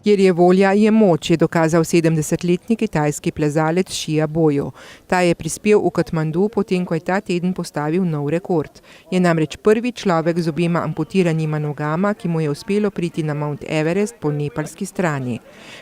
Kjer je volja, je moč, je dokazal 70-letni kitajski plezalec Šija Bojo. Ta je prispel v Katmandu, potem ko je ta teden postavil nov rekord. Je namreč prvi človek z obema amputiranima nogama, ki mu je uspelo priti na Mount Everest po nepalski strani.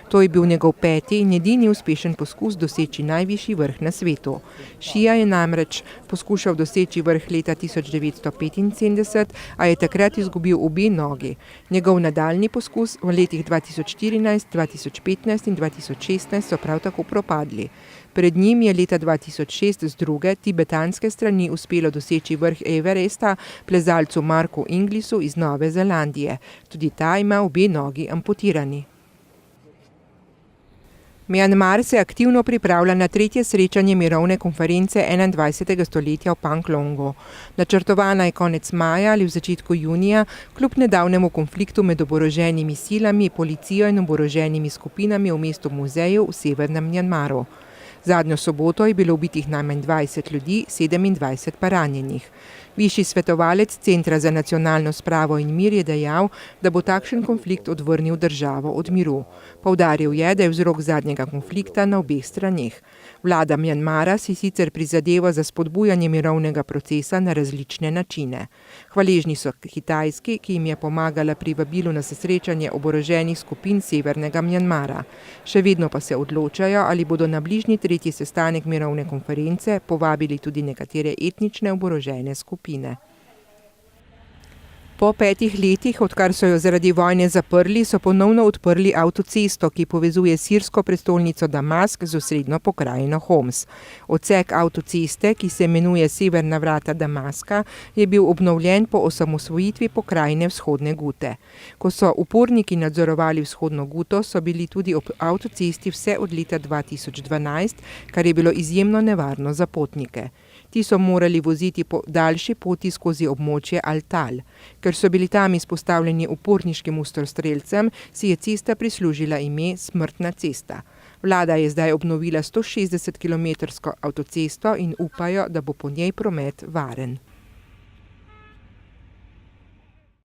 To je bil njegov 5. in edini uspešen poskus doseči najvišji vrh na svetu. Šija je namreč poskušal doseči vrh leta 1975, a je takrat izgubil obe nogi. Njegov nadaljnji poskus v letih 2014, 2015 in 2016 so prav tako propadli. Pred njim je leta 2006 z druge tibetanske strani uspelo doseči vrh Everesta plezalcu Marku Inglisu iz Nove Zelandije. Tudi ta ima obe nogi amputirani. Mjanmar se aktivno pripravlja na 3. srečanje mirovne konference 21. stoletja v Panglongu. Načrtovana je konec maja ali v začetku junija, kljub nedavnemu konfliktu med oboroženimi silami, policijo in oboroženimi skupinami v mestu muzeju v severnem Mjanmaru. Zadnjo soboto je bilo ubitih najmanj 20 ljudi, 27 pa ranjenih. Višji svetovalec Centra za nacionalno spravo in mir je dejal, da bo takšen konflikt odvrnil državo od miru. Poudaril je, da je vzrok zadnjega konflikta na obeh straneh. Vlada Mjanmara si sicer prizadeva za spodbujanje mirovnega procesa na različne načine. Hvaležni so Kitajski, ki jim je pomagala pri vabilu na srečanje oboroženih skupin severnega Mjanmara. Še vedno pa se odločajo, ali bodo na bližnji 3. sestanek mirovne konference povabili tudi nekatere etnične oborožene skupine. Po 5 letih, odkar so jo zaradi vojne zaprli, so ponovno odprli avtocesto, ki povezuje sirsko prestolnico Damask z osrednjo pokrajino Homs. Odsek avtoceste, ki se imenuje Severna vrata Damaska, je bil obnovljen po osamosvojitvi pokrajine Vzhodne Gute. Ko so uporniki nadzorovali Vzhodno Guto, so bili tudi ob avtocesti vse od leta 2012, kar je bilo izjemno nevarno za potnike. Ti so morali voziti po daljši poti skozi območje Al-Tal. Ker so bili tam izpostavljeni uporniškim ostrostrelcem, si je cesta prislužila ime Smrtna cesta. Vlada je zdaj obnovila 160-kilometrsko avtocesto in upajo, da bo po njej promet varen.